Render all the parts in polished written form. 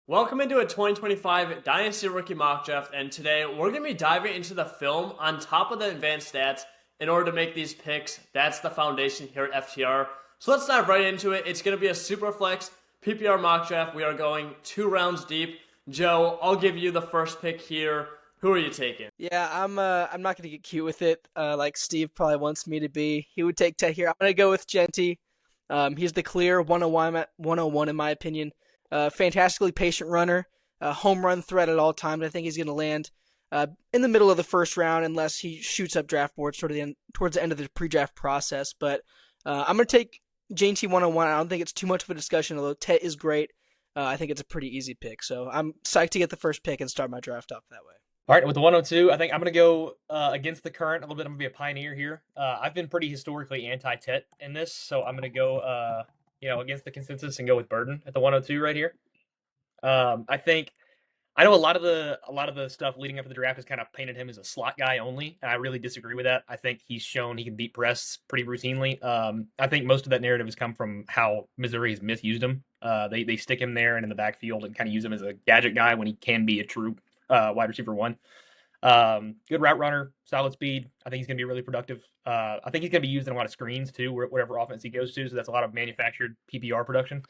Welcome into a 2025 Dynasty Rookie Mock Draft, and today we're going to be diving into the film on top of the advanced stats in order to make these picks. That's the foundation here at FTR. So let's dive right into it. It's going to be a Superflex PPR mock draft. We are going 2 rounds deep. Joe, I'll give you the first pick here. Who are you taking? Yeah, I'm not gonna get cute with it, like Steve probably wants me to be. He would take Ted here. I'm gonna go with Genty. He's the clear 101 in my opinion. Fantastically patient runner, home run threat at all times. I think he's gonna land in the middle of the first round unless he shoots up draft boards towards the end of the pre-draft process. But I'm gonna take Genty 101. I don't think it's too much of a discussion, although Ted is great. I think it's a pretty easy pick, so I'm psyched to get the first pick and start my draft off that way. All right, with the 102, I think I'm going to go against the current a little bit. I'm going to be a pioneer here. I've been pretty historically anti-Tet in this, so I'm going to go, against the consensus and go with Burden at the 102 right here. I know a lot of the stuff leading up to the draft has kind of painted him as a slot guy only, and I really disagree with that. I think he's shown he can beat press pretty routinely. I think most of that narrative has come from how Missouri has misused him. They stick him there and in the backfield and kind of use him as a gadget guy when he can be a true wide receiver one. Good route runner, solid speed. I think he's going to be really productive. I think he's going to be used in a lot of screens too, whatever offense he goes to. So that's a lot of manufactured PPR production.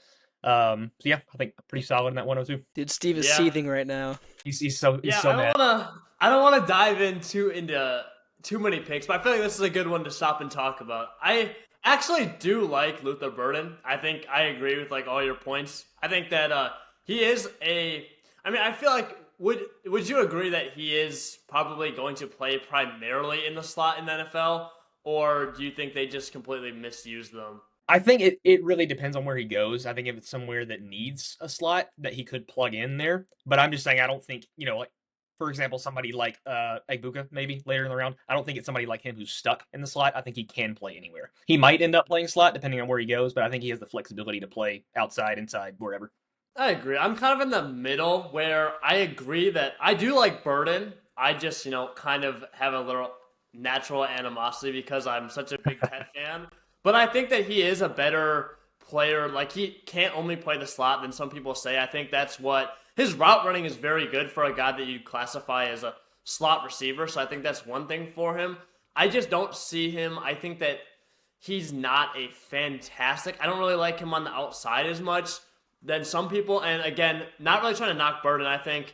So yeah, I think pretty solid in that 102. Dude, Steve is seething right now. He's so mad. I don't want to dive into too many picks, but I feel like this is a good one to stop and talk about. I actually do like Luther Burden. I think I agree with like all your points. I think that he is I feel like would you agree that he is probably going to play primarily in the slot in the NFL, or do you think they just completely misuse them? I think it really depends on where he goes. I think if it's somewhere that needs a slot, that he could plug in there. But I'm just saying, I don't think, like, for example, somebody like Egbuka, maybe later in the round, I don't think it's somebody like him who's stuck in the slot. I think he can play anywhere. He might end up playing slot depending on where he goes, but I think he has the flexibility to play outside, inside, wherever. I agree. I'm kind of in the middle where I agree that I do like Burden. I just, kind of have a little natural animosity because I'm such a big Tet fan. But I think that he is a better player. Like, he can't only play the slot than some people say. I think that's what his route running is very good for a guy that you classify as a slot receiver. So I think that's one thing for him. I just don't see him. I think that he's not a fantastic. I don't really like him on the outside as much than some people. And again, not really trying to knock Burden. I think,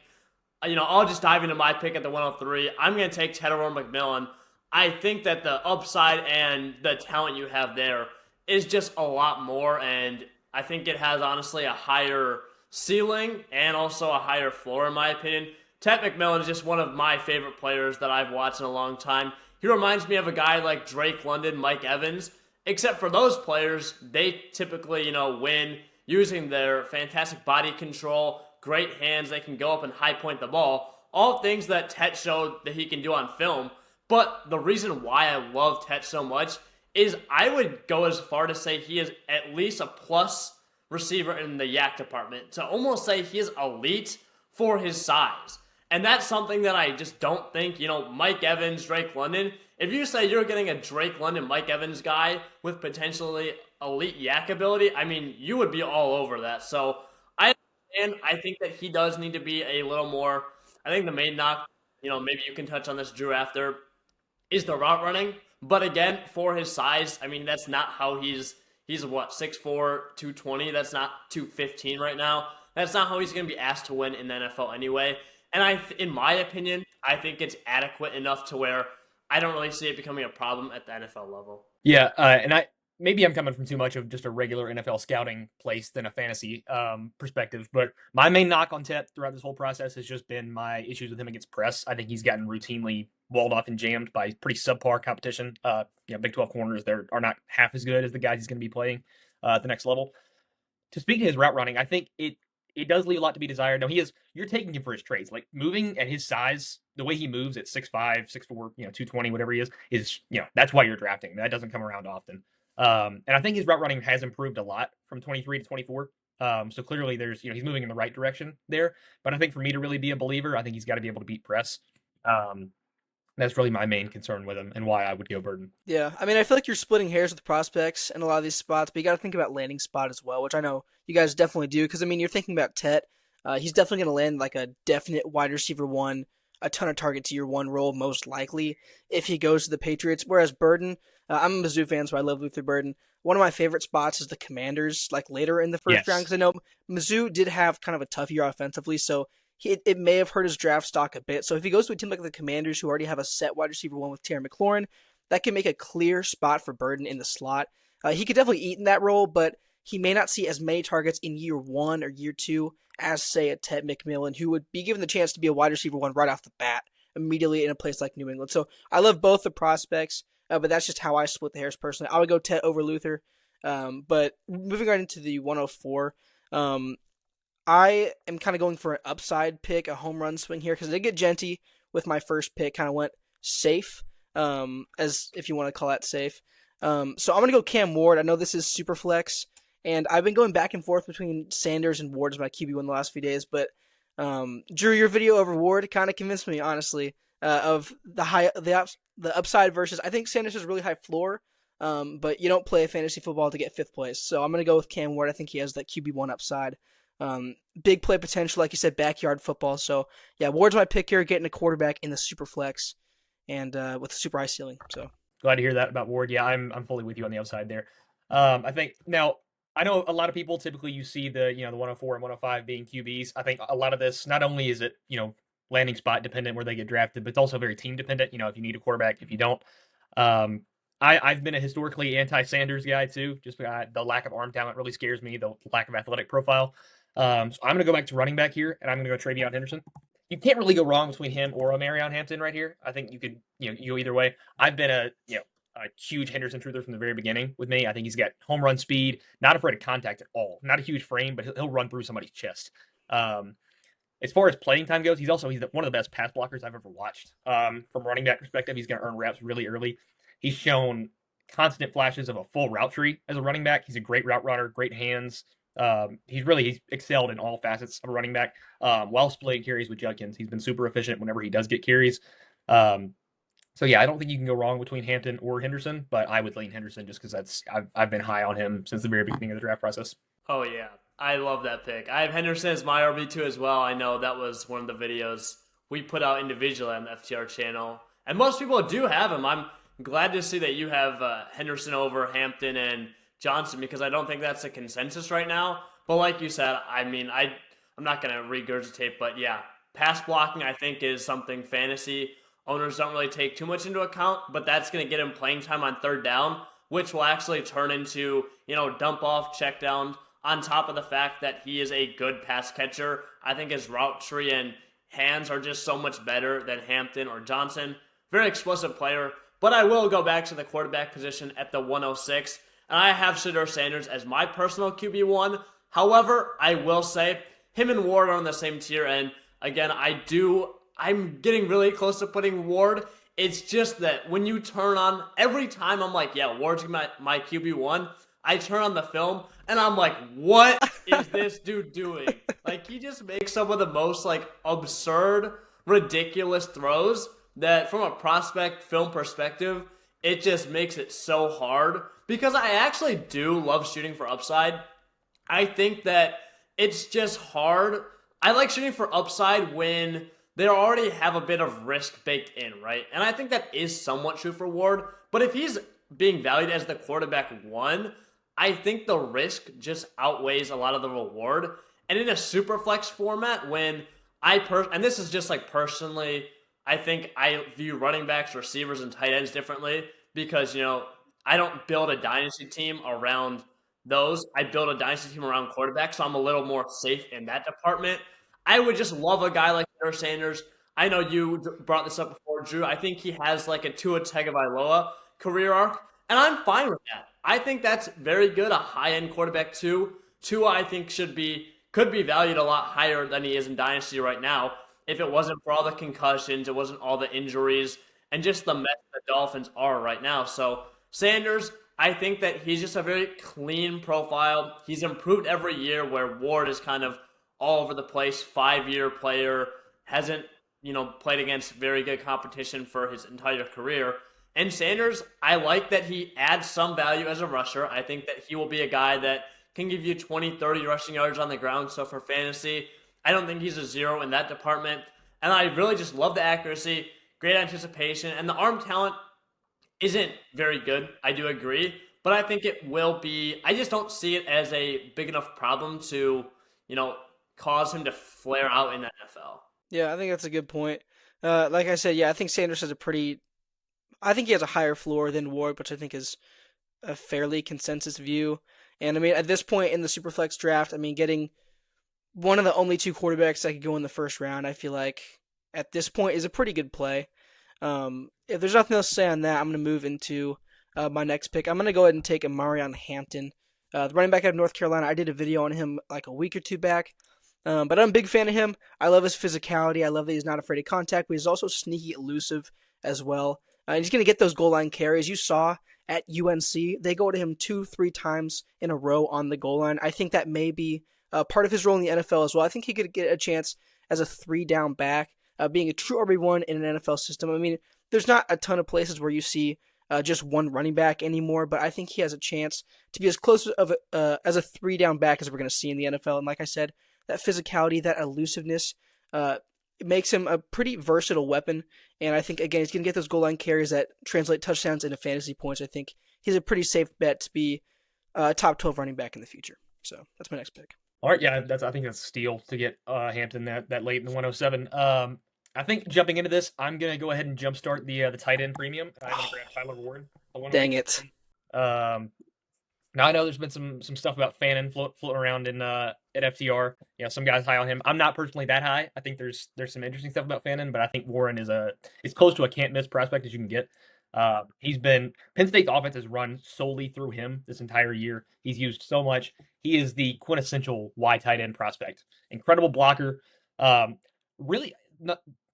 I'll just dive into my pick at the 103. I'm going to take Tedor McMillan. I think that the upside and the talent you have there is just a lot more. And I think it has, honestly, a higher ceiling and also a higher floor, in my opinion. Ted McMillan is just one of my favorite players that I've watched in a long time. He reminds me of a guy like Drake London, Mike Evans, except for those players, they typically, win using their fantastic body control, great hands, they can go up and high point the ball. All things that Tet showed that he can do on film. But the reason why I love Tet so much is I would go as far to say he is at least a plus receiver in the yak department. To almost say he is elite for his size. And that's something that I just don't think, Mike Evans, Drake London. If you say you're getting a Drake London, Mike Evans guy with potentially elite yak ability, you would be all over that. So I think that he does need to be a little more. I think the main knock, maybe you can touch on this, Drew, after, is the route running. But again, for his size, that's not how he's what, 6'4", 220? That's not 215 right now. That's not how he's going to be asked to win in the NFL anyway. And in my opinion, I think it's adequate enough to where I don't really see it becoming a problem at the NFL level. Yeah, maybe I'm coming from too much of just a regular NFL scouting place than a fantasy perspective, but my main knock on Tet throughout this whole process has just been my issues with him against press. I think he's gotten routinely walled off and jammed by pretty subpar competition. Big 12 corners there are not half as good as the guys he's going to be playing at the next level. To speak to his route running, I think it does leave a lot to be desired. Now, you're taking him for his traits. Like, moving at his size, the way he moves at 6'5", 6'4", 220, whatever he is, that's why you're drafting. That doesn't come around often. And I think his route running has improved a lot from 23 to 24. So clearly there's, he's moving in the right direction there. But I think for me to really be a believer, I think he's got to be able to beat press. That's really my main concern with him and why I would go Burden. Yeah, I feel like you're splitting hairs with prospects in a lot of these spots, but you got to think about landing spot as well, which I know you guys definitely do, because, you're thinking about Tet. He's definitely going to land like a definite wide receiver one, a ton of targets year one role, most likely, if he goes to the Patriots. Whereas Burden, I'm a Mizzou fan, so I love Luther Burden. One of my favorite spots is the Commanders, like later in the first round, Yes. because I know Mizzou did have kind of a tough year offensively, so it may have hurt his draft stock a bit. So if he goes to a team like the Commanders, who already have a set wide receiver one with Terry McLaurin, that can make a clear spot for Burden in the slot. He could definitely eat in that role, but he may not see as many targets in year one or year two as, say, a Ted McMillan, who would be given the chance to be a wide receiver one right off the bat immediately in a place like New England. So I love both the prospects, but that's just how I split the hairs personally. I would go Ted over Luther. But moving right into the 104, I am kind of going for an upside pick, a home run swing here, because I did get Genty with my first pick, kind of went safe, as if you want to call that safe. So I'm going to go Cam Ward. I know this is super flex, and I've been going back and forth between Sanders and Ward as my QB1 the last few days, but Drew, your video over Ward kind of convinced me, honestly, of the upside versus I think Sanders has really high floor, but you don't play fantasy football to get fifth place. So I'm going to go with Cam Ward. I think he has that QB1 upside. Big play potential, like you said, backyard football. So yeah, Ward's my pick here, getting a quarterback in the super flex and with a super high ceiling. So Glad to hear that about Ward. Yeah, I'm fully with you on the upside there. I think now I know a lot of people typically you see the 104 and 105 being QBs. I think a lot of this not only is it landing spot dependent where they get drafted, but it's also very team dependent. If you need a quarterback, if you don't. I've been a historically anti-Sanders guy too. Just the lack of arm talent really scares me. The lack of athletic profile. So I'm going to go back to running back here, and I'm going to go Travion Henderson. You can't really go wrong between him or a Marion Hampton right here. I think you could, you go either way. I've been a huge Henderson truther from the very beginning with me. I think he's got home run speed, not afraid of contact at all. Not a huge frame, but he'll run through somebody's chest. As far as playing time goes, he's one of the best pass blockers I've ever watched. From a running back perspective, he's going to earn reps really early. He's shown constant flashes of a full route tree as a running back. He's a great route runner, great hands. He's excelled in all facets of a running back. While splitting carries with Judkins, he's been super efficient whenever he does get carries. So yeah, I don't think you can go wrong between Hampton or Henderson, but I would lean Henderson just because I've been high on him since the very beginning of the draft process. Oh yeah, I love that pick. I have Henderson as my RB2 as well. I know that was one of the videos we put out individually on the FTR channel, and most people do have him. I'm glad to see that you have Henderson over Hampton and Johnson because I don't think that's a consensus right now. But like you said, I mean, I'm not going to regurgitate, but yeah, pass blocking I think is something fantasy owners don't really take too much into account, but that's going to get him playing time on third down, which will actually turn into, dump off, check down, on top of the fact that he is a good pass catcher. I think his route tree and hands are just so much better than Hampton or Johnson. Very explosive player, but I will go back to the quarterback position at the 106, and I have Shedeur Sanders as my personal QB1. However, I will say him and Ward are on the same tier, and again, I'm getting really close to putting Ward. It's just that when you turn on, every time I'm like, yeah, Ward's my QB1, I turn on the film, and I'm like, what is this dude doing? Like, he just makes some of the most, absurd, ridiculous throws that, from a prospect film perspective, it just makes it so hard. Because I actually do love shooting for upside. I think that it's just hard. I like shooting for upside when they already have a bit of risk baked in, right? And I think that is somewhat true for Ward. But if he's being valued as the quarterback one, I think the risk just outweighs a lot of the reward. And in a super flex format, when and this is just personally, I think I view running backs, receivers, and tight ends differently because, I don't build a dynasty team around those. I build a dynasty team around quarterbacks, so I'm a little more safe in that department. I would just love a guy like Shedeur Sanders. I know you brought this up before, Drew. I think he has a Tua Tagovailoa career arc, and I'm fine with that. I think that's very good, a high-end quarterback too. Tua, I think, could be valued a lot higher than he is in Dynasty right now if it wasn't for all the concussions, it wasn't all the injuries, and just the mess the Dolphins are right now. So Sanders, I think that he's just a very clean profile. He's improved every year where Ward is kind of all over the place, 5-year player, hasn't, played against very good competition for his entire career. And Sanders, I like that he adds some value as a rusher. I think that he will be a guy that can give you 20, 30 rushing yards on the ground. So for fantasy, I don't think he's a zero in that department. And I really just love the accuracy, great anticipation, and the arm talent isn't very good. I do agree, but I think it will be. I just don't see it as a big enough problem to, you know, cause him to flare out in the NFL. Yeah, I think that's a good point. Like I said, yeah, I think Sanders has I think he has a higher floor than Ward, which I think is a fairly consensus view. And I mean, at this point in the Superflex draft, I mean, getting one of the only two quarterbacks that could go in the first round, I feel like at this point is a pretty good play. If there's nothing else to say on that, I'm going to move into my next pick. I'm going to go ahead and take Amarion Hampton, the running back out of North Carolina. I did a video on him like a week or two back, but I'm a big fan of him. I love his physicality. I love that he's not afraid of contact, but he's also sneaky elusive as well. And he's going to get those goal line carries. You saw at UNC, they go to him 2-3 times in a row on the goal line. I think that may be part of his role in the NFL as well. I think he could get a chance as a 3-down back, being a true RB1 in an NFL system. I mean, there's not a ton of places where you see just one running back anymore, but I think he has a chance to be as close as a 3-down back as we're going to see in the NFL. And like I said, that physicality, that elusiveness, it makes him a pretty versatile weapon. And I think, again, he's going to get those goal line carries that translate touchdowns into fantasy points. I think he's a pretty safe bet to be a top 12 running back in the future. So that's my next pick. All right, yeah, I think that's a steal to get Hampton that late in the 107. I think jumping into this, I'm gonna go ahead and jumpstart the tight end premium. I'm gonna grab Tyler Ward. Dang it. Now I know there's been some stuff about Fannin floating around in at FTR. You know, some guys high on him. I'm not personally that high. I think there's some interesting stuff about Fannin, but I think Warren is close to a can't miss prospect as you can get. He's been Penn State's offense has run solely through him this entire year. He's used so much. He is the quintessential Y tight end prospect. Incredible blocker. Really,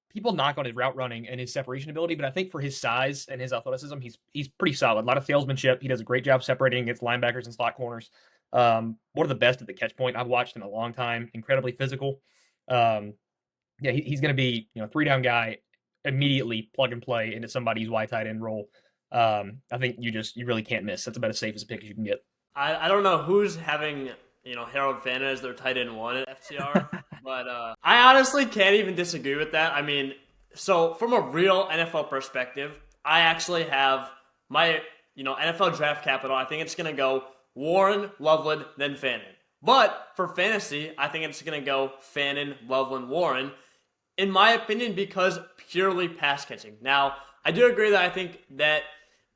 people knock on his route running and his separation ability, but I think for his size and his athleticism, he's pretty solid. A lot of salesmanship. He does a great job separating against linebackers and slot corners. One of the best at the catch point I've watched in a long time. Incredibly physical. Yeah, he's going to be 3-down guy. Immediately plug and play into somebody's Y tight end role. I think you really can't miss. That's about as safe as a pick as you can get. I don't know who's having Harold Fannin as their tight end 1 at FTR, but I honestly can't even disagree with that. I mean, so from a real NFL perspective, I actually have my NFL draft capital. I think it's gonna go Warren, Loveland, then Fannin. But for fantasy, I think it's gonna go Fannin, Loveland, Warren. In my opinion, because purely pass catching. Now, I do agree that I think that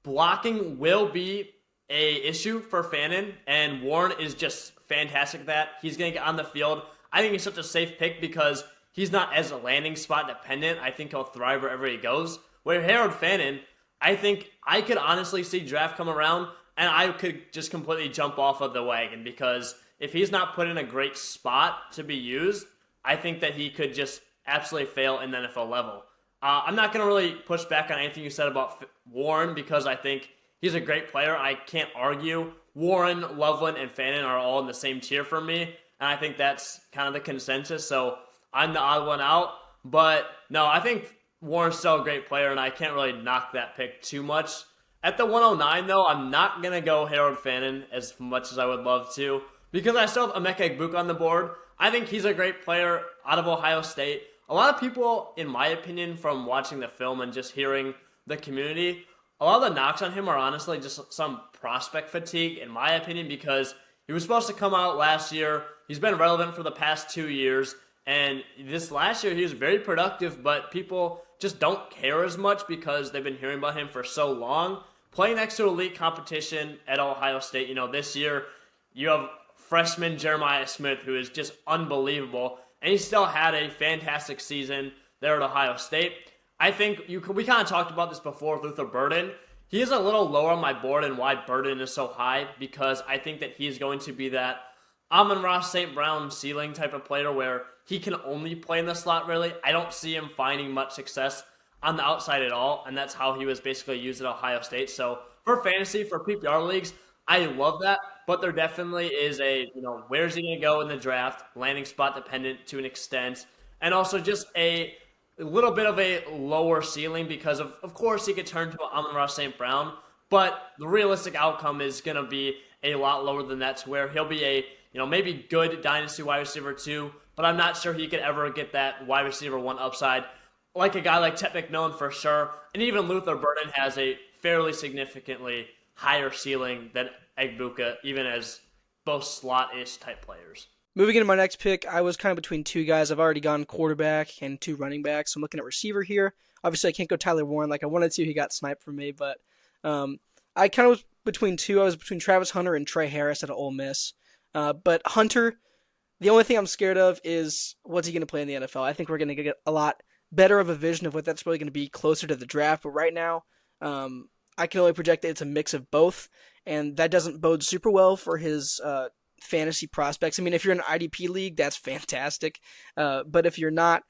blocking will be a issue for Fannin, and Warren is just fantastic at that. He's going to get on the field. I think he's such a safe pick because he's not as landing spot dependent. I think he'll thrive wherever he goes. Where Harold Fannin, I think I could honestly see draft come around, and I could just completely jump off of the wagon because if he's not put in a great spot to be used, I think that he could just absolutely fail in the NFL level. I'm not going to really push back on anything you said about Warren because I think he's a great player. I can't argue. Warren, Loveland, and Fannin are all in the same tier for me, and I think that's kind of the consensus, so I'm the odd one out. But no, I think Warren's still a great player, and I can't really knock that pick too much. At the 109, though, I'm not going to go Harold Fannin as much as I would love to because I still have Emeka Egbuka on the board. I think he's a great player out of Ohio State. A lot of people, in my opinion, from watching the film and just hearing the community, a lot of the knocks on him are honestly just some prospect fatigue, in my opinion, because he was supposed to come out last year. He's been relevant for the past 2 years, and this last year he was very productive, but people just don't care as much because they've been hearing about him for so long. Playing next to elite competition at Ohio State, this year you have freshman Jeremiah Smith, who is just unbelievable, and he still had a fantastic season there at Ohio State. I think we kind of talked about this before with Luther Burden. He is a little lower on my board and why Burden is so high because I think that he's going to be that Amon-Ra St. Brown ceiling type of player where he can only play in the slot, really. I don't see him finding much success on the outside at all, and that's how he was basically used at Ohio State. So for fantasy, for PPR leagues, I love that, but there definitely is a, where's he going to go in the draft, landing spot dependent to an extent, and also just a little bit of a lower ceiling because of course he could turn to Amon-Ra St. Brown, but the realistic outcome is going to be a lot lower than that to where he'll be a, maybe good dynasty wide receiver 2, but I'm not sure he could ever get that wide receiver 1 upside. Like a guy like Ted McMillan for sure, and even Luther Burden has a fairly significantly higher ceiling than Egbuka, even as both slot-ish type players. Moving into my next pick, I was kind of between two guys. I've already gone quarterback and 2 running backs. So I'm looking at receiver here. Obviously, I can't go Tyler Warren like I wanted to. He got sniped from me, but I kind of was between 2. I was between Travis Hunter and Trey Harris at Ole Miss. But Hunter, the only thing I'm scared of is what's he going to play in the NFL. I think we're going to get a lot better of a vision of what that's really going to be closer to the draft. But right now, I can only project that it's a mix of both, and that doesn't bode super well for his fantasy prospects. I mean, if you're in an IDP league, that's fantastic. But if you're not,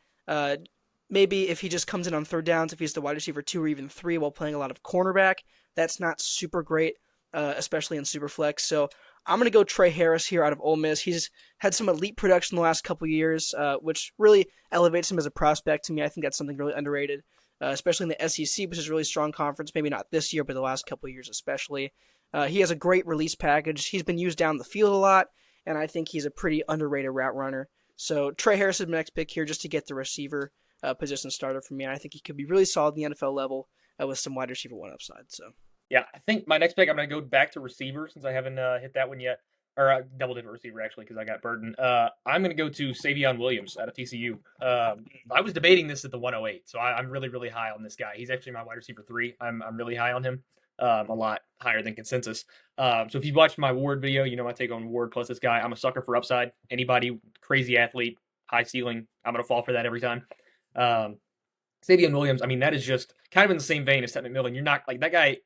maybe if he just comes in on third downs, if he's the wide receiver 2 or even 3 while playing a lot of cornerback, that's not super great, especially in Superflex. So I'm going to go Trey Harris here out of Ole Miss. He's had some elite production the last couple years, which really elevates him as a prospect to me. I think that's something really underrated, especially in the SEC, which is a really strong conference. Maybe not this year, but the last couple of years especially. He has a great release package. He's been used down the field a lot, and I think he's a pretty underrated route runner. So Trey Harris is my next pick here just to get the receiver position starter for me. And I think he could be really solid in the NFL level with some wide receiver 1 upside. So. Yeah, I think my next pick, I'm going to go back to receiver since I haven't hit that one yet. Or double-digit receiver, actually, because I got Burden. I'm going to go to Savion Williams out of TCU. I was debating this at the 108, so I'm really, really high on this guy. He's actually my wide receiver 3. I'm really high on him, a lot higher than consensus. So if you've watched my Ward video, you know my take on Ward plus this guy. I'm a sucker for upside. Anybody, crazy athlete, high ceiling, I'm going to fall for that every time. Savion Williams, I mean, that is just kind of in the same vein as Ted McMillan. You're not like that guy,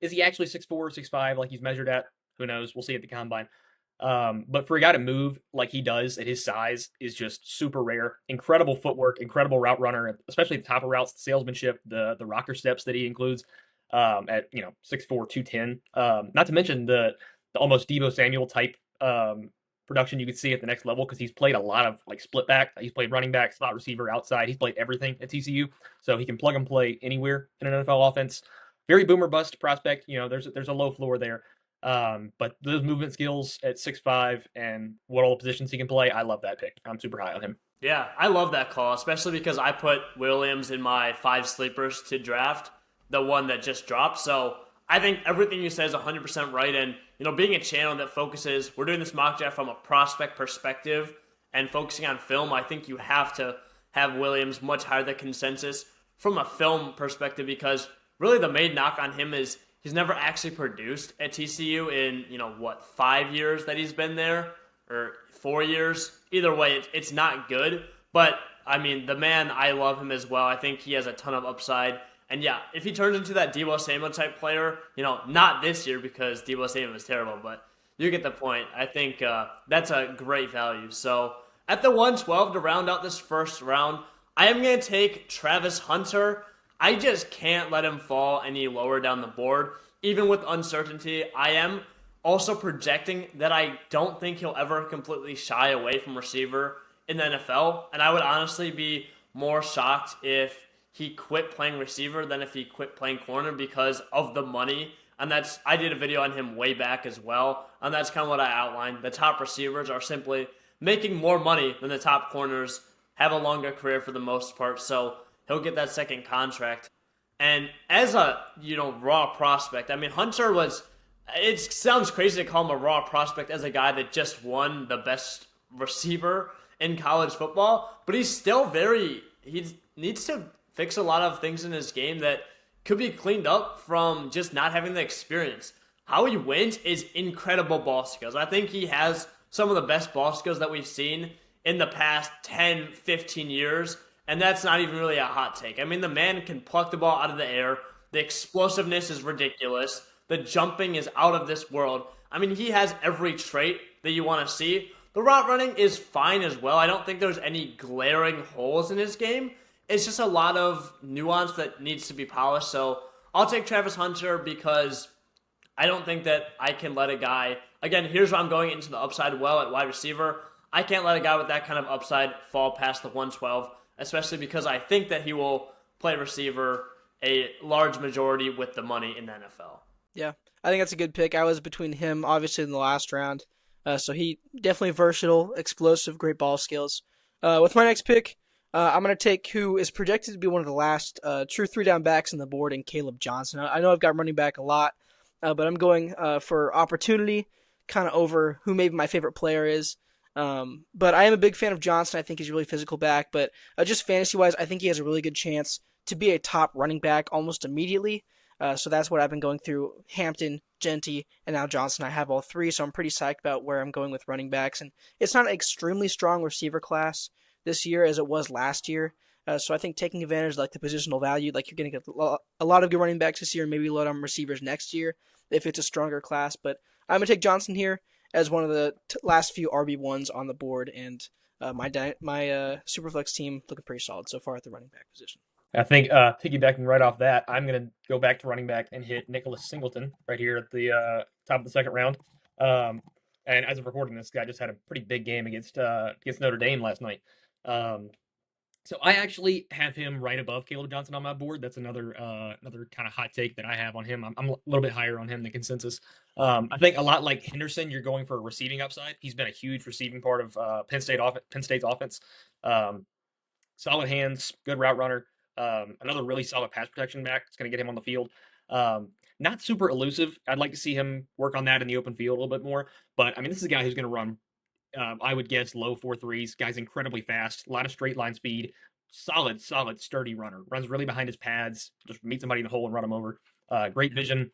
is he actually 6'4", 6'5", like he's measured at? Who knows? We'll see at the combine. But for a guy to move like he does at his size is just super rare. Incredible footwork, incredible route runner, especially at the top of routes, the salesmanship, the rocker steps that he includes at 6'4", 210. Not to mention the almost Deebo Samuel type production you could see at the next level because he's played a lot of like split back. He's played running back, slot receiver, outside. He's played everything at TCU, so he can plug and play anywhere in an NFL offense. Very boomer bust prospect. There's a low floor there. But those movement skills at 6'5" and what all the positions he can play, I love that pick. I'm super high on him. Yeah, I love that call, especially because I put Williams in my 5 sleepers to draft, the one that just dropped. So I think everything you said is 100% right. And, being a channel that focuses, we're doing this mock draft from a prospect perspective and focusing on film, I think you have to have Williams much higher than consensus from a film perspective because really the main knock on him is he's never actually produced at TCU in, 5 years that he's been there or 4 years. Either way, it's not good. But, I mean, the man, I love him as well. I think he has a ton of upside. And, yeah, if he turns into that Deebo Samuel type player, not this year because Deebo Samuel is terrible, but you get the point. I think that's a great value. So, at the 112 to round out this first round, I am going to take Travis Hunter. I just can't let him fall any lower down the board. Even with uncertainty, I am also projecting that I don't think he'll ever completely shy away from receiver in the NFL. And I would honestly be more shocked if he quit playing receiver than if he quit playing corner because of the money. And I did a video on him way back as well. And that's kind of what I outlined. The top receivers are simply making more money than the top corners, have a longer career for the most part. So he'll get that second contract. And as a, raw prospect, I mean, Hunter it sounds crazy to call him a raw prospect as a guy that just won the best receiver in college football, but he's still he needs to fix a lot of things in his game that could be cleaned up from just not having the experience. How he wins is incredible ball skills. I think he has some of the best ball skills that we've seen in the past 10, 15 years. And that's not even really a hot take. I mean, the man can pluck the ball out of the air. The explosiveness is ridiculous. The jumping is out of this world. I mean, he has every trait that you want to see. The route running is fine as well. I don't think there's any glaring holes in his game. It's just a lot of nuance that needs to be polished. So I'll take Travis Hunter because I don't think that I can let a guy... Again, here's where I'm going into the upside well at wide receiver. I can't let a guy with that kind of upside fall past the 112. Especially because I think that he will play receiver a large majority with the money in the NFL. Yeah, I think that's a good pick. I was between him, obviously, in the last round, So he definitely versatile, explosive, great ball skills. With my next pick, I'm going to take who is projected to be one of the last true three-down backs on the board in Caleb Johnson. I know I've got running back a lot, but I'm going for opportunity kind of over who maybe my favorite player is. But I am a big fan of Johnson. I think he's a really physical back. But just fantasy-wise, I think he has a really good chance to be a top running back almost immediately. So that's what I've been going through. Hampton, Genty, and now Johnson. I have all three, so I'm pretty psyched about where I'm going with running backs. And it's not an extremely strong receiver class this year as it was last year. So I think taking advantage of like the positional value, like you're getting a lot of good running backs this year, and maybe a lot of receivers next year if it's a stronger class. But I'm gonna take Johnson here as one of the last few RB1s on the board, and my Superflex team looking pretty solid so far at the running back position. I think piggybacking right off that, I'm going to go back to running back and hit Nicholas Singleton right here at the top of the second round. And as of recording, this guy just had a pretty big game against Notre Dame last night. So I actually have him right above Caleb Johnson on my board. That's another kind of hot take that I have on him. I'm a little bit higher on him than consensus. I think a lot like Henderson, you're going for a receiving upside. He's been a huge receiving part of Penn State's offense. Solid hands, good route runner. Another really solid pass protection back. It's going to get him on the field. Not super elusive. I'd like to see him work on that in the open field a little bit more. But I mean, this is a guy who's going to run. I would guess low 4.3s. Guy's incredibly fast. A lot of straight line speed. Solid, sturdy runner. Runs really behind his pads. Just meet somebody in the hole and run him over. Great vision.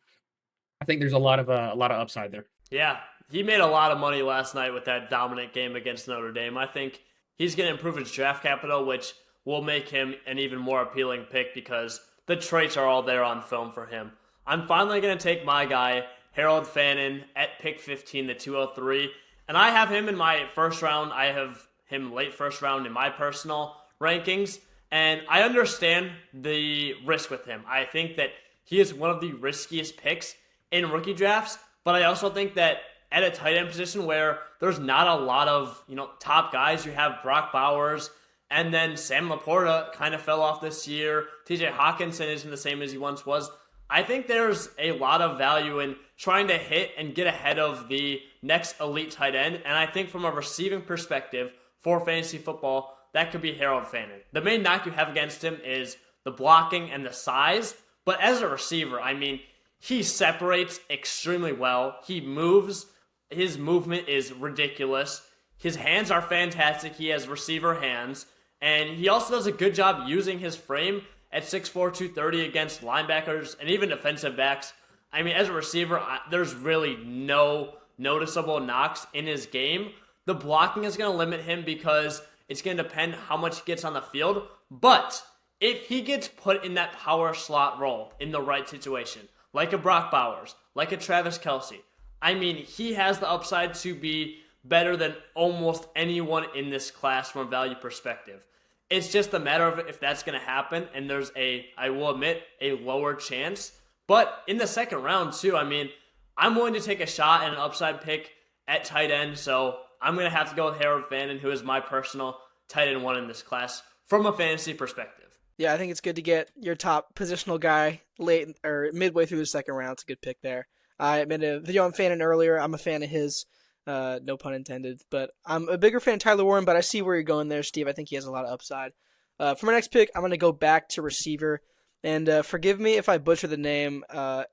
I think there's a lot of upside there. Yeah, he made a lot of money last night with that dominant game against Notre Dame. I think he's going to improve his draft capital, which will make him an even more appealing pick because the traits are all there on film for him. I'm finally going to take my guy, Harold Fannin, at pick 15, the 203. And I have him in my first round. I have him late first round in my personal rankings. And I understand the risk with him. I think that he is one of the riskiest picks in rookie drafts. But I also think that at a tight end position where there's not a lot of top guys, you have Brock Bowers, and then Sam Laporta kind of fell off this year. TJ Hawkinson isn't the same as he once was. I think there's a lot of value in trying to hit and get ahead of the next elite tight end. And I think from a receiving perspective for fantasy football, that could be Harold Fannin. The main knock you have against him is the blocking and the size. But as a receiver, I mean, he separates extremely well. He moves. His movement is ridiculous. His hands are fantastic. He has receiver hands. And he also does a good job using his frame at 6'4", 230 against linebackers and even defensive backs. I mean, as a receiver, there's really no noticeable knocks in his game. The blocking is going to limit him because it's going to depend how much he gets on the field. But if he gets put in that power slot role in the right situation, like a Brock Bowers, like a Travis Kelce, I mean, he has the upside to be better than almost anyone in this class from a value perspective. It's just a matter of if that's going to happen, and there's I will admit, a lower chance. But in the second round, too, I mean, I'm willing to take a shot at an upside pick at tight end, so I'm going to have to go with Harold Fannin, who is my personal tight end one in this class from a fantasy perspective. Yeah, I think it's good to get your top positional guy late or midway through the second round. It's a good pick there. I made a video on Fannin earlier. I'm a fan of his. No pun intended. But I'm a bigger fan of Tyler Warren, but I see where you're going there, Steve. I think he has a lot of upside. For my next pick, I'm going to go back to receiver. And forgive me if I butcher the name.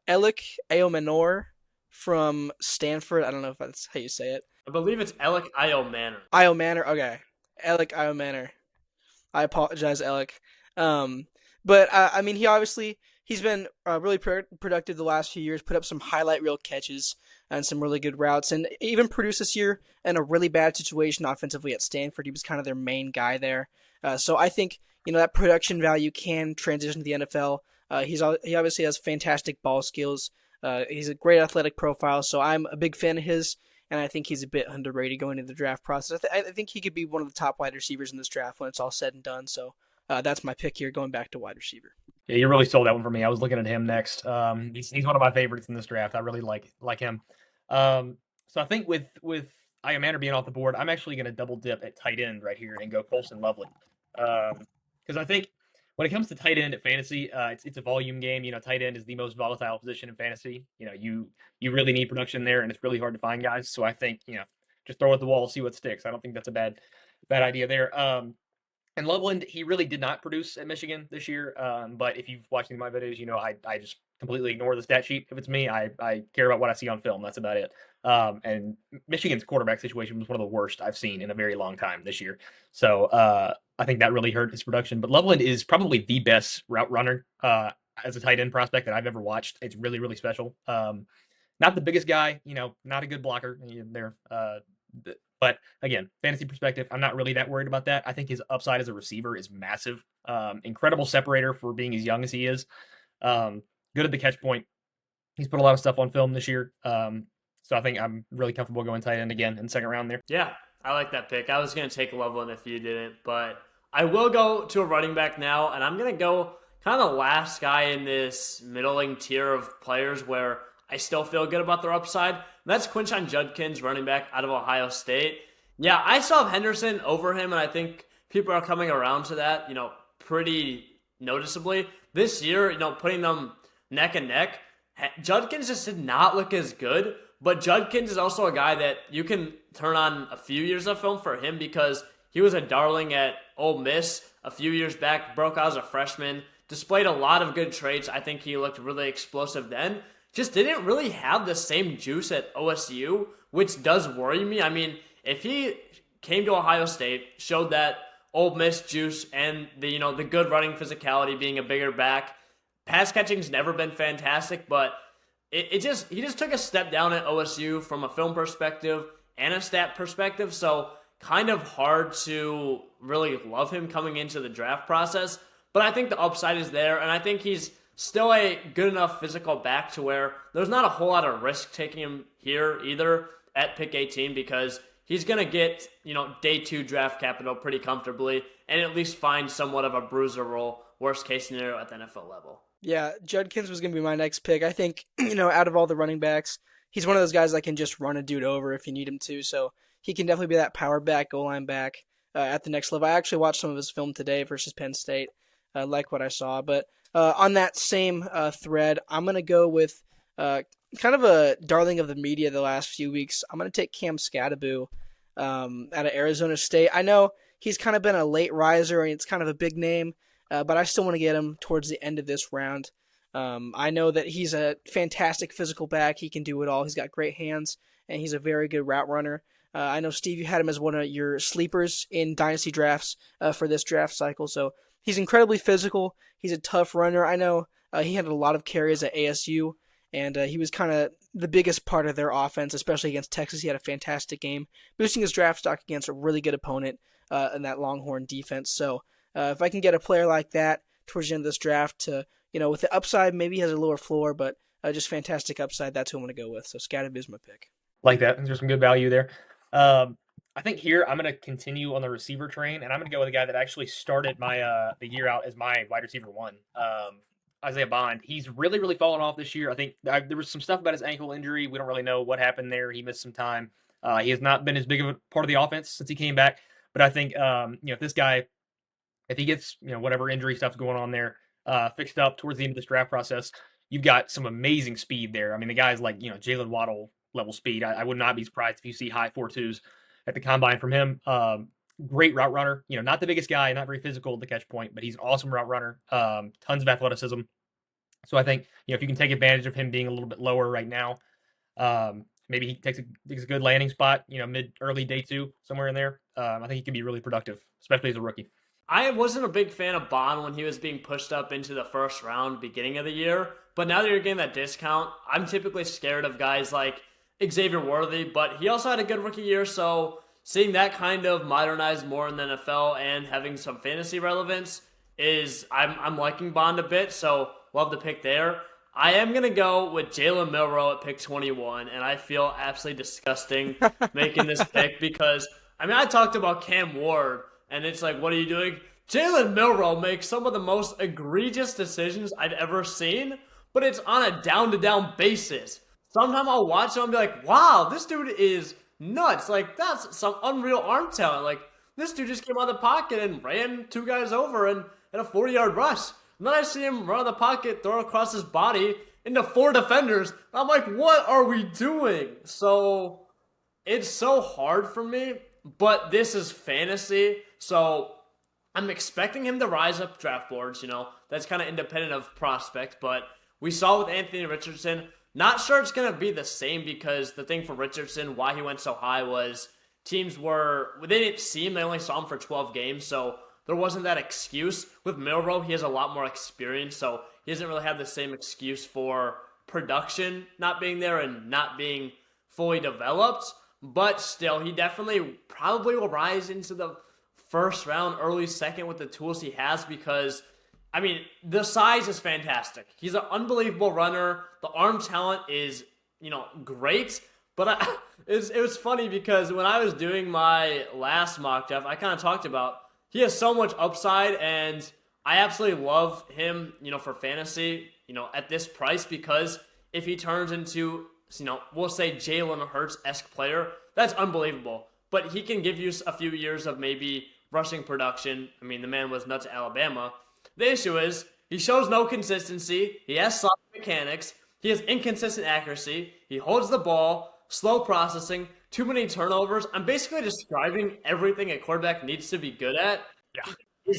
Alec Ayomanor from Stanford. I don't know if that's how you say it. I believe it's Alec Ayomanor. Ayomanor, okay. Alec Ayomanor. I apologize, Alec. But I mean, he's been really productive the last few years, put up some highlight reel catches and some really good routes, and even produced this year in a really bad situation offensively at Stanford. He was kind of their main guy there. So I think, that production value can transition to the NFL. He obviously has fantastic ball skills. He's a great athletic profile, so I'm a big fan of his, and I think he's a bit underrated going into the draft process. I think he could be one of the top wide receivers in this draft when it's all said and done, so that's my pick here, going back to wide receiver. Yeah, you really stole that one from me. I was looking at him next. He's one of my favorites in this draft. I really like him. So I think with Ayomanor being off the board, I'm actually going to double dip at tight end right here and go Colson Lovely. Because I think when it comes to tight end at fantasy, it's a volume game. Tight end is the most volatile position in fantasy. You really need production there, and it's really hard to find guys. So I think just throw it at the wall, see what sticks. I don't think that's a bad idea there. And Loveland, he really did not produce at Michigan this year. But if you've watched any of my videos, you know I just completely ignore the stat sheet. If it's me, I care about what I see on film. That's about it. And Michigan's quarterback situation was one of the worst I've seen in a very long time this year. So I think that really hurt his production. But Loveland is probably the best route runner as a tight end prospect that I've ever watched. It's really, really special. Not the biggest guy, you know, not a good blocker there. But again, fantasy perspective, I'm not really that worried about that. I think his upside as a receiver is massive. Incredible separator for being as young as he is. Good at the catch point. He's put a lot of stuff on film this year. So I think I'm really comfortable going tight end again in the second round there. Yeah, I like that pick. I was going to take Loveland if you didn't, but I will go to a running back now, and I'm going to go kind of the last guy in this middling tier of players where I still feel good about their upside. And that's Quinshon Judkins, running back out of Ohio State. Yeah, I still have Henderson over him, and I think people are coming around to that, you know, pretty noticeably. This year, you know, putting them neck and neck, Judkins just did not look as good, but Judkins is also a guy that you can turn on a few years of film for him because he was a darling at Ole Miss a few years back, broke out as a freshman, displayed a lot of good traits. I think he looked really explosive then. Just didn't really have the same juice at OSU, which does worry me. I mean, if he came to Ohio State, showed that Ole Miss juice and the good running physicality, being a bigger back, pass catching's never been fantastic, but he just took a step down at OSU from a film perspective and a stat perspective, so kind of hard to really love him coming into the draft process. But I think the upside is there, and I think he's still a good enough physical back to where there's not a whole lot of risk taking him here either at pick 18 because he's going to get, day 2 draft capital pretty comfortably and at least find somewhat of a bruiser role, worst case scenario at the NFL level. Yeah, Judkins was going to be my next pick. I think, out of all the running backs, he's one of those guys that can just run a dude over if you need him to. So he can definitely be that power back, goal line back at the next level. I actually watched some of his film today versus Penn State. I like what I saw. But on that same thread, I'm going to go with kind of a darling of the media the last few weeks. I'm going to take Cam Skattebo out of Arizona State. I know he's kind of been a late riser and it's kind of a big name, but I still want to get him towards the end of this round. I know that he's a fantastic physical back. He can do it all. He's got great hands, and he's a very good route runner. I know, Steve, you had him as one of your sleepers in dynasty drafts for this draft cycle, so he's incredibly physical. He's a tough runner. I know he had a lot of carries at ASU, and he was kind of the biggest part of their offense, especially against Texas. He had a fantastic game, boosting his draft stock against a really good opponent in that Longhorn defense. So if I can get a player like that towards the end of this draft to, with the upside, maybe he has a lower floor, but just fantastic upside, that's who I'm going to go with. So Skattebo is my pick. Like that. There's some good value there. I think here I'm going to continue on the receiver train, and I'm going to go with a guy that actually started my the year out as my wide receiver 1, Isaiah Bond. He's really, really fallen off this year. I think there was some stuff about his ankle injury. We don't really know what happened there. He missed some time. He has not been as big of a part of the offense since he came back. But I think if this guy, if he gets whatever injury stuff's going on there fixed up towards the end of this draft process, you've got some amazing speed there. I mean, the guy's like Jalen Waddle level speed. I would not be surprised if you see high 4.2s at the combine from him. Great route runner. Not the biggest guy, not very physical at the catch point, but he's an awesome route runner. Tons of athleticism. So I think if you can take advantage of him being a little bit lower right now, maybe he takes a good landing spot. Early day 2 somewhere in there. I think he can be really productive, especially as a rookie. I wasn't a big fan of Bond when he was being pushed up into the first round beginning of the year, but now that you're getting that discount, I'm typically scared of guys like Xavier Worthy, but he also had a good rookie year, so seeing that kind of modernized more in the NFL and having some fantasy relevance I'm liking Bond a bit, so love the pick there. I am going to go with Jalen Milroe at pick 21, and I feel absolutely disgusting making this pick because, I talked about Cam Ward, and it's like, what are you doing? Jalen Milroe makes some of the most egregious decisions I've ever seen, but it's on a down-to-down basis. Sometimes I'll watch him and be like, wow, this dude is nuts. Like, that's some unreal arm talent. Like, this dude just came out of the pocket and ran 2 guys over and had a 40-yard rush. And then I see him run out of the pocket, throw it across his body into 4 defenders. And I'm like, what are we doing? So It's so hard for me, but this is fantasy, so I'm expecting him to rise up draft boards. That's kind of independent of prospect, but we saw with Anthony Richardson. Not sure it's going to be the same because the thing for Richardson, why he went so high was they didn't see him. They only saw him for 12 games, so there wasn't that excuse. With Milroe, he has a lot more experience, so he doesn't really have the same excuse for production not being there and not being fully developed. But still, he definitely probably will rise into the first round, early second with the tools he has because, I mean, the size is fantastic. He's an unbelievable runner. The arm talent is, great. But it was funny because when I was doing my last mock draft, I kind of talked about he has so much upside, and I absolutely love him, for fantasy, at this price because if he turns into, we'll say Jalen Hurts-esque player, that's unbelievable. But he can give you a few years of maybe rushing production. I mean, the man was nuts at Alabama. The issue is he shows no consistency. He has sloppy mechanics. He has inconsistent accuracy. He holds the ball, slow processing, too many turnovers. I'm basically describing everything a quarterback needs to be good at. Yeah.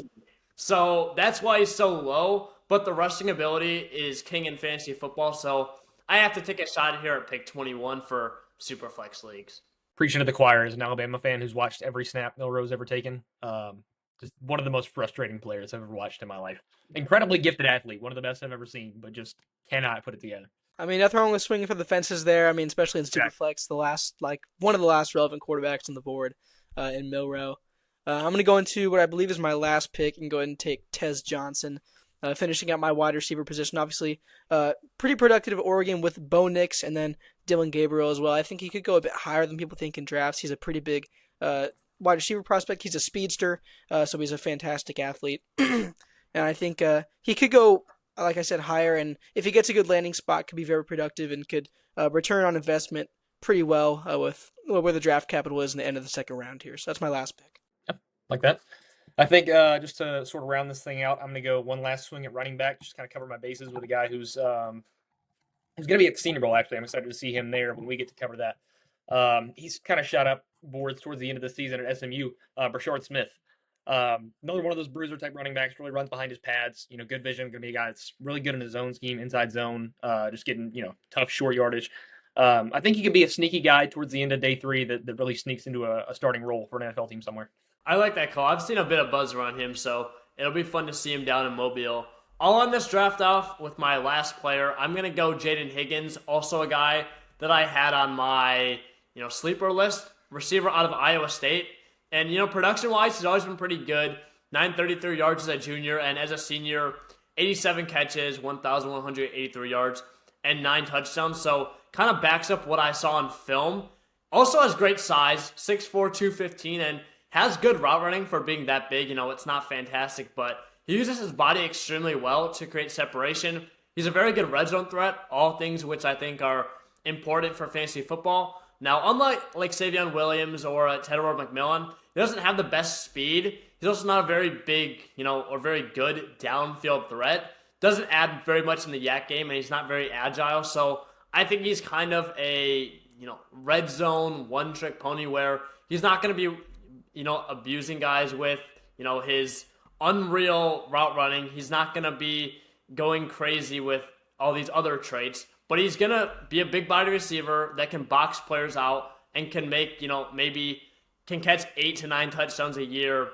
So that's why he's so low. But the rushing ability is king in fantasy football. So I have to take a shot here at pick 21 for Superflex leagues. Preaching to the choir as an Alabama fan who's watched every snap Milroe's ever taken. Just one of the most frustrating players I've ever watched in my life. Incredibly gifted athlete, one of the best I've ever seen, but just cannot put it together. I mean, nothing wrong with swinging for the fences there. I mean, especially in Superflex, one of the last relevant quarterbacks on the board in Milroe. I'm going to go into what I believe is my last pick and go ahead and take Tez Johnson, finishing out my wide receiver position. Obviously, pretty productive at Oregon with Bo Nix and then Dylan Gabriel as well. I think he could go a bit higher than people think in drafts. He's a pretty big wide receiver prospect. He's a speedster, so he's a fantastic athlete. And I think he could go, like I said, higher. And if he gets a good landing spot, could be very productive and could return on investment pretty well with where the draft capital is in the end of the second round here. So that's my last pick. Yep, like that. I think just to sort of round this thing out, I'm going to go one last swing at running back, just kind of cover my bases with a guy who's going to be at the Senior Bowl, actually. I'm excited to see him there when we get to cover that. He's kind of shot up boards towards the end of the season at SMU, Brashard Smith. Another one of those bruiser type running backs, really runs behind his pads, good vision, going to be a guy that's really good in his zone scheme, inside zone, just getting, tough short yardage. I think he could be a sneaky guy towards the end of day 3 that really sneaks into a starting role for an NFL team somewhere. I like that call. I've seen a bit of buzz around him, so it'll be fun to see him down in Mobile. I'll end this draft off with my last player. I'm going to go Jaden Higgins, also a guy that I had on my, sleeper list, receiver out of Iowa State. And, production-wise, he's always been pretty good. 933 yards as a junior, and as a senior, 87 catches, 1,183 yards, and 9 touchdowns. So kind of backs up what I saw on film. Also has great size, 6'4", 215, and has good route running for being that big. It's not fantastic, but he uses his body extremely well to create separation. He's a very good red zone threat, all things which I think are important for fantasy football. Now, unlike Savion Williams or Tedward McMillan, he doesn't have the best speed. He's also not a very big, or very good downfield threat. Doesn't add very much in the yak game, and he's not very agile. So I think he's kind of a, red zone, one-trick pony where he's not going to be, abusing guys with, his unreal route running. He's not going to be going crazy with all these other traits, but he's going to be a big body receiver that can box players out and can make, maybe can catch 8 to 9 touchdowns a year,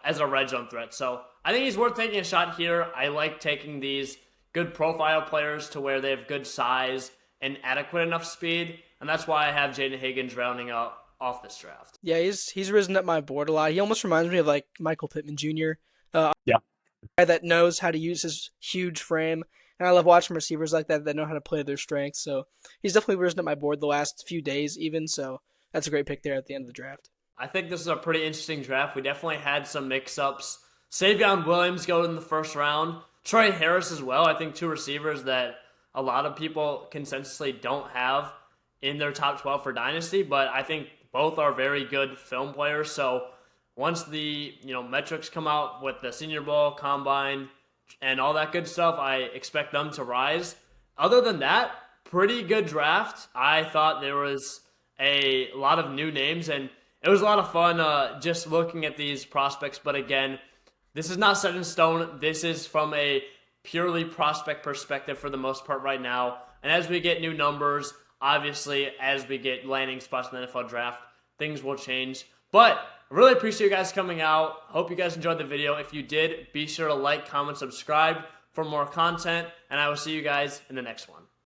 as a red zone threat. So I think he's worth taking a shot here. I like taking these good profile players to where they have good size and adequate enough speed, and that's why I have Jaden Higgins rounding out off this draft. Yeah, he's risen up my board a lot. He almost reminds me of Michael Pittman Jr. Yeah, guy that knows how to use his huge frame, and I love watching receivers like that know how to play their strengths. So he's definitely risen up my board the last few days, even. So that's a great pick there at the end of the draft. I think this is a pretty interesting draft. We definitely had some mix-ups. Savion Williams go in the first round. Troy Harris as well. I think 2 receivers that a lot of people consensusly don't have in their top 12 for Dynasty, but I think both are very good film players. So once the metrics come out with the Senior Bowl, Combine, and all that good stuff, I expect them to rise. Other than that, pretty good draft. I thought there was a lot of new names, and it was a lot of fun just looking at these prospects. But again, this is not set in stone. This is from a purely prospect perspective for the most part right now. And as we get new numbers, obviously, as we get landing spots in the NFL draft, things will change. But I really appreciate you guys coming out. Hope you guys enjoyed the video. If you did, be sure to like, comment, subscribe for more content, and I will see you guys in the next one.